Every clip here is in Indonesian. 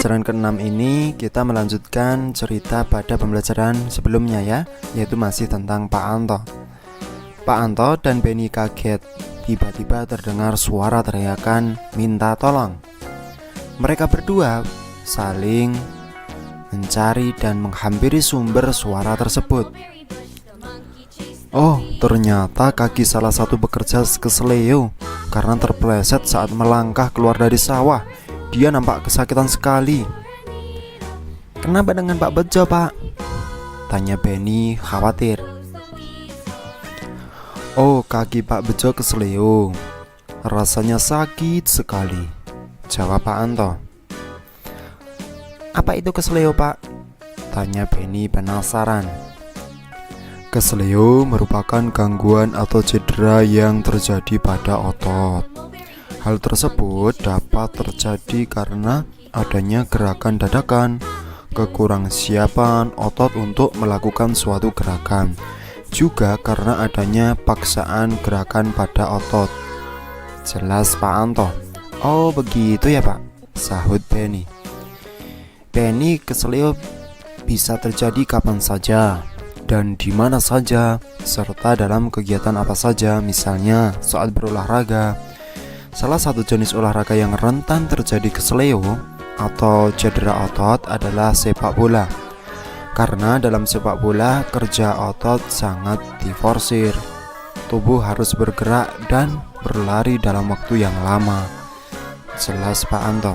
pembelajaran ke-6 ini kita melanjutkan cerita pada pembelajaran sebelumnya ya, yaitu masih tentang Pak Anto. Pak Anto dan Benny kaget. Tiba-tiba terdengar suara teriakan minta tolong. Mereka berdua saling mencari dan menghampiri sumber suara tersebut. Oh, ternyata kaki salah satu pekerja keseleo karena terpeleset saat melangkah keluar dari sawah. Dia nampak kesakitan sekali. "Kenapa dengan Pak Bejo, Pak?" tanya Benny khawatir. "Oh, kaki Pak Bejo keseleo. Rasanya sakit sekali," jawab Pak Anto. "Apa itu keseleo, Pak?" tanya Benny penasaran. Keseleo merupakan gangguan atau cedera yang terjadi pada otot. Hal tersebut dapat terjadi karena adanya gerakan dadakan, kekurangsiapan otot untuk melakukan suatu gerakan, juga karena adanya paksaan gerakan pada otot. Jelas Pak Anto. "Oh begitu ya Pak," sahut Benny. "Benny, keseleo bisa terjadi kapan saja dan di mana saja, serta dalam kegiatan apa saja, misalnya saat berolahraga. Salah satu jenis olahraga yang rentan terjadi keseleo atau cedera otot adalah sepak bola. Karena dalam sepak bola kerja otot sangat diforsir. Tubuh harus bergerak dan berlari dalam waktu yang lama," jelas Pak Anto.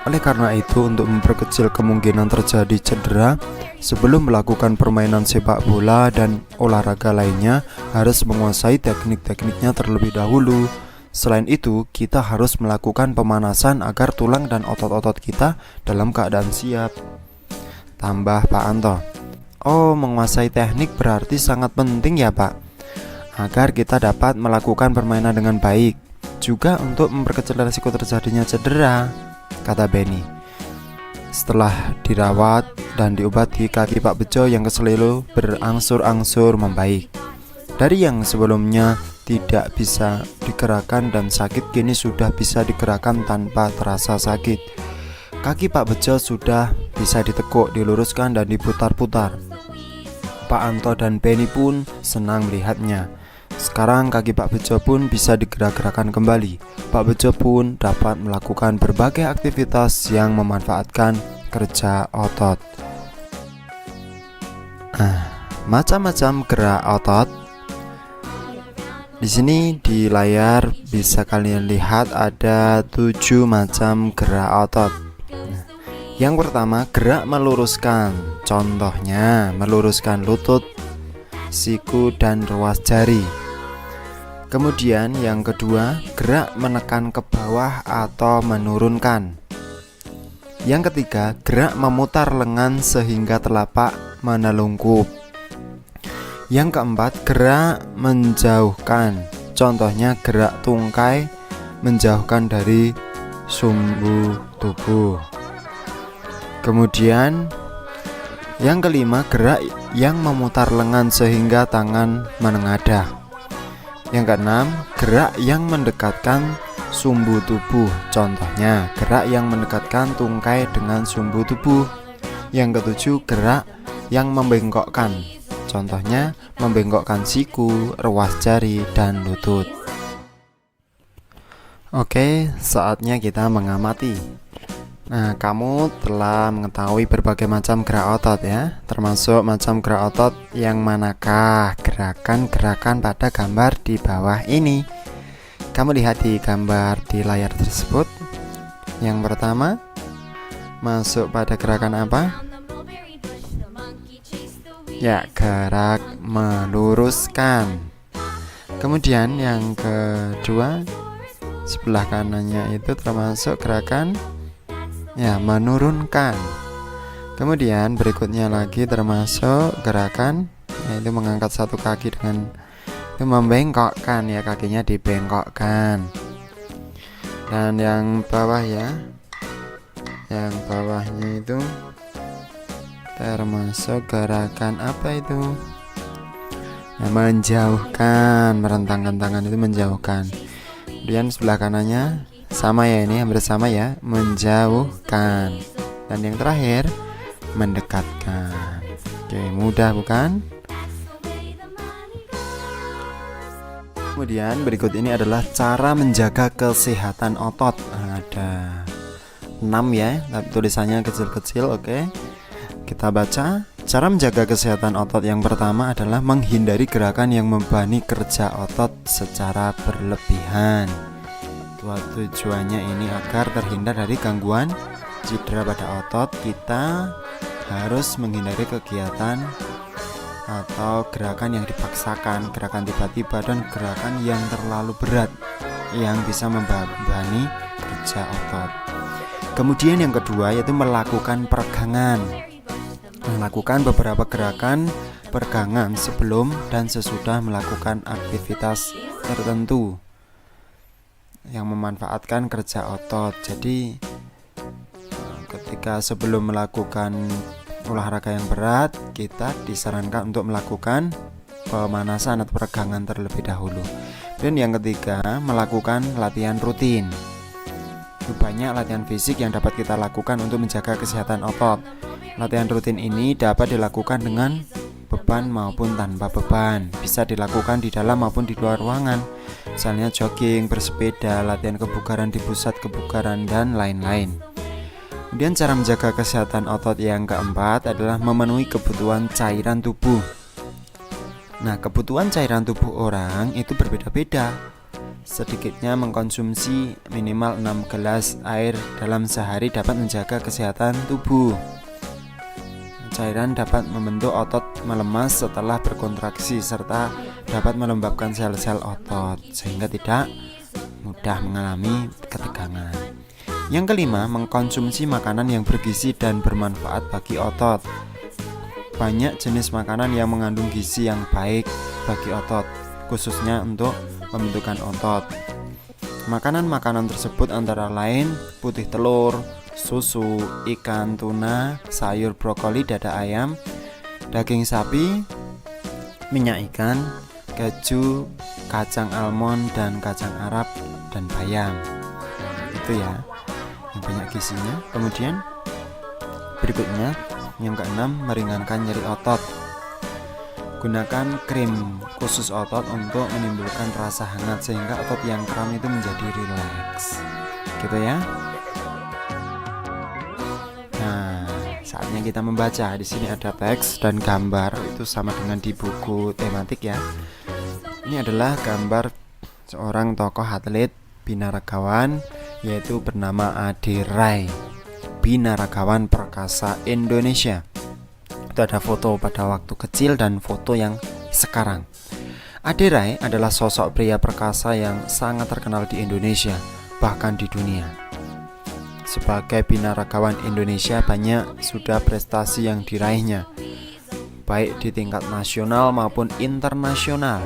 Oleh karena itu, untuk memperkecil kemungkinan terjadi cedera, sebelum melakukan permainan sepak bola dan olahraga lainnya, harus menguasai teknik-tekniknya terlebih dahulu. Selain itu, kita harus melakukan pemanasan agar tulang dan otot-otot kita dalam keadaan siap, tambah Pak Anto. "Oh, menguasai teknik berarti sangat penting ya Pak, agar kita dapat melakukan permainan dengan baik, juga untuk memperkecil risiko terjadinya cedera," kata Benny. Setelah dirawat dan diobati, kaki Pak Bejo yang keseleo berangsur-angsur membaik. Dari yang sebelumnya tidak bisa digerakkan dan sakit, kini sudah bisa digerakkan tanpa terasa sakit. Kaki Pak Bejo sudah bisa ditekuk, diluruskan dan diputar-putar. Pak Anto dan Benny pun senang melihatnya. Sekarang kaki Pak Bejo pun bisa digerak-gerakan kembali. Pak Bejo pun dapat melakukan berbagai aktivitas yang memanfaatkan kerja otot. Macam-macam gerak otot. Di sini di layar bisa kalian lihat ada 7 macam gerak otot. Yang pertama, gerak meluruskan. Contohnya meluruskan lutut, siku dan ruas jari. Kemudian yang kedua, gerak menekan ke bawah atau menurunkan. Yang ketiga, gerak memutar lengan sehingga telapak menelungkup. Yang keempat, gerak menjauhkan. Contohnya gerak tungkai menjauhkan dari sumbu tubuh. Kemudian yang kelima, gerak yang memutar lengan sehingga tangan menengadah. Yang keenam, gerak yang mendekatkan sumbu tubuh. Contohnya, gerak yang mendekatkan tungkai dengan sumbu tubuh. Yang ketujuh, gerak yang membengkokkan. Contohnya, membengkokkan siku, ruas jari, dan lutut. Oke, saatnya kita mengamati. Nah, kamu telah mengetahui berbagai macam gerak otot ya, termasuk macam gerak otot yang manakah gerakan-gerakan pada gambar di bawah ini. Kamu lihat di gambar di layar tersebut. Yang pertama, masuk pada gerakan apa? Ya, gerak meluruskan. Kemudian yang kedua, sebelah kanannya itu termasuk gerakan menurunkan. Kemudian berikutnya lagi termasuk gerakan yaitu mengangkat satu kaki dengan itu membengkokkan ya, kakinya dibengkokkan. Dan yang bawah ya, yang bawahnya itu termasuk gerakan apa itu? Menjauhkan, merentangkan tangan itu menjauhkan. Kemudian sebelah kanannya Sama ya, ini hampir sama ya. Menjauhkan. Dan yang terakhir mendekatkan. Oke, mudah bukan? Kemudian berikut ini adalah cara menjaga kesehatan otot. Ada 6 ya, tulisannya kecil-kecil. Oke, kita baca. Cara menjaga kesehatan otot yang pertama adalah menghindari gerakan yang membebani kerja otot secara berlebihan. Tujuannya ini agar terhindar dari gangguan cedera pada otot. Kita harus menghindari kegiatan atau gerakan yang dipaksakan, gerakan tiba-tiba, dan gerakan yang terlalu berat yang bisa membebani kerja otot. Kemudian yang kedua yaitu melakukan peregangan. Melakukan beberapa gerakan peregangan sebelum dan sesudah melakukan aktivitas tertentu yang memanfaatkan kerja otot. Jadi ketika sebelum melakukan olahraga yang berat, kita disarankan untuk melakukan pemanasan atau peregangan terlebih dahulu. Dan yang ketiga, melakukan latihan rutin. Banyak latihan fisik yang dapat kita lakukan untuk menjaga kesehatan otot. Latihan rutin ini dapat dilakukan dengan beban maupun tanpa beban. Bisa dilakukan di dalam maupun di luar ruangan. Misalnya jogging, bersepeda, latihan kebugaran di pusat kebugaran, dan lain-lain. Kemudian cara menjaga kesehatan otot yang keempat adalah memenuhi kebutuhan cairan tubuh. Nah, kebutuhan cairan tubuh orang itu berbeda-beda. Sedikitnya mengkonsumsi minimal 6 gelas air dalam sehari dapat menjaga kesehatan tubuh. Cairan dapat membentuk otot melemas setelah berkontraksi serta dapat melembabkan sel-sel otot sehingga tidak mudah mengalami ketegangan. Yang kelima, mengkonsumsi makanan yang bergizi dan bermanfaat bagi otot. Banyak jenis makanan yang mengandung gizi yang baik bagi otot, khususnya untuk pembentukan otot. Makanan-makanan tersebut antara lain putih telur, susu, ikan, tuna, sayur brokoli, dada ayam, daging sapi, minyak ikan, keju, kacang almond dan kacang Arab, dan bayam. Itu ya, yang banyak gizinya. Kemudian berikutnya yang keenam, meringankan nyeri otot. Gunakan krim khusus otot untuk menimbulkan rasa hangat sehingga otot yang kram itu menjadi rileks. Gitu ya. Nah, saatnya kita membaca. Di sini ada teks dan gambar, itu sama dengan di buku tematik ya. Ini adalah gambar seorang tokoh atlet binaragawan yaitu bernama Ade Rai, binaragawan perkasa Indonesia. Itu ada foto pada waktu kecil dan foto yang sekarang. Ade Rai adalah sosok pria perkasa yang sangat terkenal di Indonesia, bahkan di dunia. Sebagai binaragawan Indonesia, banyak sudah prestasi yang diraihnya, baik di tingkat nasional maupun internasional.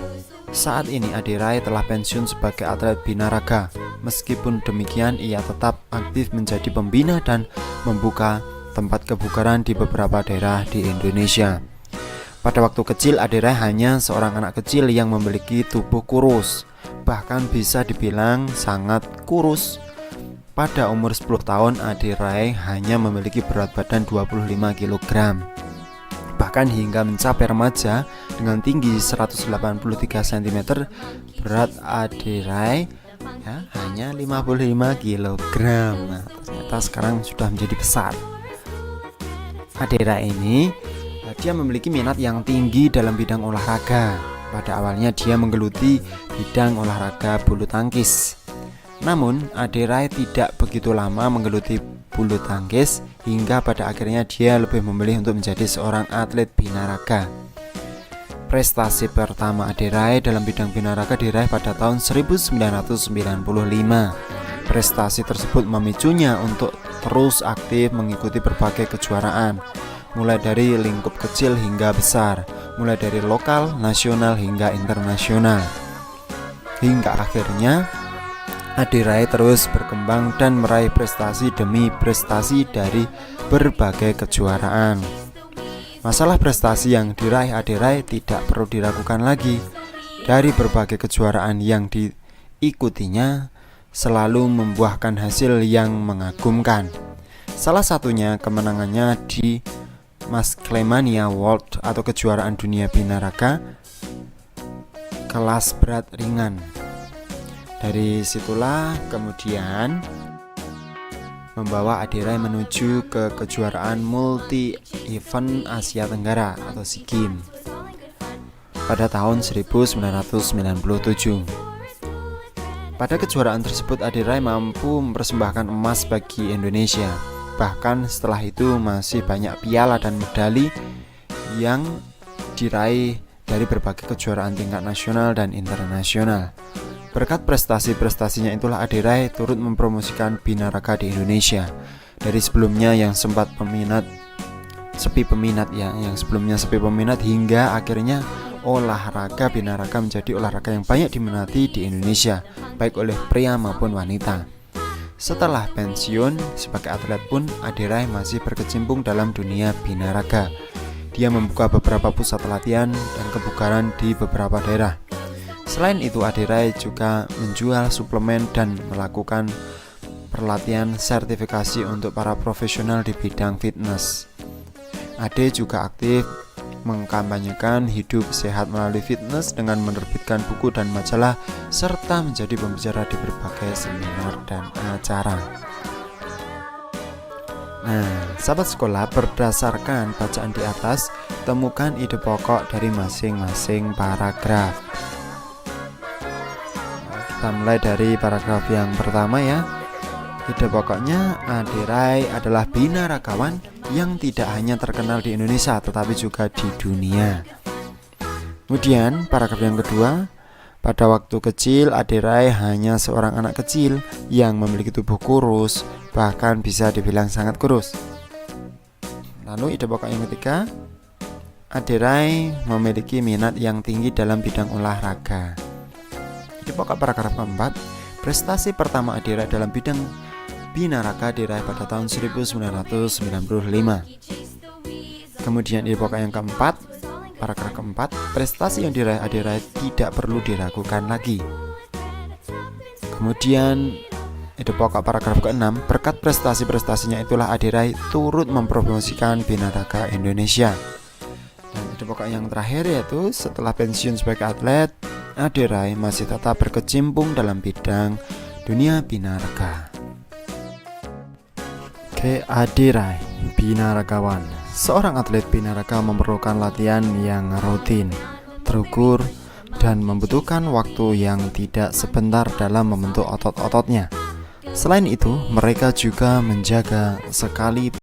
Saat ini Ade Rai telah pensiun sebagai atlet binaraga. Meskipun demikian, ia tetap aktif menjadi pembina dan membuka tempat kebugaran di beberapa daerah di Indonesia. Pada waktu kecil, Ade Rai hanya seorang anak kecil yang memiliki tubuh kurus, bahkan bisa dibilang sangat kurus. Pada umur 10 tahun, Ade Rai hanya memiliki berat badan 25 kg. Bahkan hingga mencapai remaja dengan tinggi 183 cm, berat Ade Rai ya, hanya 55 kg. Nah, ternyata sekarang sudah menjadi besar. Ade Rai ini dia memiliki minat yang tinggi dalam bidang olahraga. Pada awalnya dia menggeluti bidang olahraga bulu tangkis. Namun Ade Rai tidak begitu lama menggeluti bulu tangkis hingga pada akhirnya dia lebih memilih untuk menjadi seorang atlet binaraga. Prestasi pertama Ade Rai dalam bidang binaraga diraih pada tahun 1995. Prestasi tersebut memicunya untuk terus aktif mengikuti berbagai kejuaraan, mulai dari lingkup kecil hingga besar, mulai dari lokal, nasional hingga internasional. Hingga akhirnya Ade Rai terus berkembang dan meraih prestasi demi prestasi dari berbagai kejuaraan. Masalah prestasi yang diraih Ade Rai tidak perlu diragukan lagi. Dari berbagai kejuaraan yang diikutinya, selalu membuahkan hasil yang mengagumkan. Salah satunya kemenangannya di Masclemania World atau kejuaraan dunia binaraga kelas berat ringan. Dari situlah kemudian membawa Ade Rai menuju ke kejuaraan multi event Asia Tenggara atau SEA Games pada tahun 1997. Pada kejuaraan tersebut Ade Rai mampu mempersembahkan emas bagi Indonesia. Bahkan setelah itu masih banyak piala dan medali yang diraih dari berbagai kejuaraan tingkat nasional dan internasional. Berkat prestasi-prestasinya itulah Ade Rai turut mempromosikan binaraga di Indonesia. Dari sebelumnya yang sempat sepi peminat hingga akhirnya olahraga binaraga menjadi olahraga yang banyak diminati di Indonesia, baik oleh pria maupun wanita. Setelah pensiun sebagai atlet pun Ade Rai masih berkecimpung dalam dunia binaraga. Dia membuka beberapa pusat latihan dan kebugaran di beberapa daerah. Selain itu Ade Rai juga menjual suplemen dan melakukan pelatihan sertifikasi untuk para profesional di bidang fitness. Ade juga aktif mengkampanyekan hidup sehat melalui fitness dengan menerbitkan buku dan majalah serta menjadi pembicara di berbagai seminar dan acara. Nah, sahabat sekolah, berdasarkan bacaan di atas, temukan ide pokok dari masing-masing paragraf. Kita mulai dari paragraf yang pertama ya. Ide pokoknya, Ade Rai adalah binaragawan yang tidak hanya terkenal di Indonesia tetapi juga di dunia. Kemudian paragraf yang kedua, pada waktu kecil Ade Rai hanya seorang anak kecil yang memiliki tubuh kurus, bahkan bisa dibilang sangat kurus. Lalu ide pokok yang ketiga, Ade Rai memiliki minat yang tinggi dalam bidang olahraga. Ide pokok paragraf keempat, prestasi pertama Ade Rai dalam bidang binaraga diraih pada tahun 1995. Kemudian ide pokok yang keempat, paragraf keempat, prestasi yang diraih Ade Rai tidak perlu diragukan lagi. Kemudian ide pokok paragraf keenam, berkat prestasi-prestasinya itulah Ade Rai turut mempromosikan binaraga Indonesia. Dan ide pokok yang terakhir yaitu setelah pensiun sebagai atlet, Ade Rai masih tetap berkecimpung dalam bidang dunia binaraga. Ade Rai, binaragawan. Seorang atlet binaraga memerlukan latihan yang rutin, terukur, dan membutuhkan waktu yang tidak sebentar dalam membentuk otot-ototnya. Selain itu, mereka juga menjaga sekali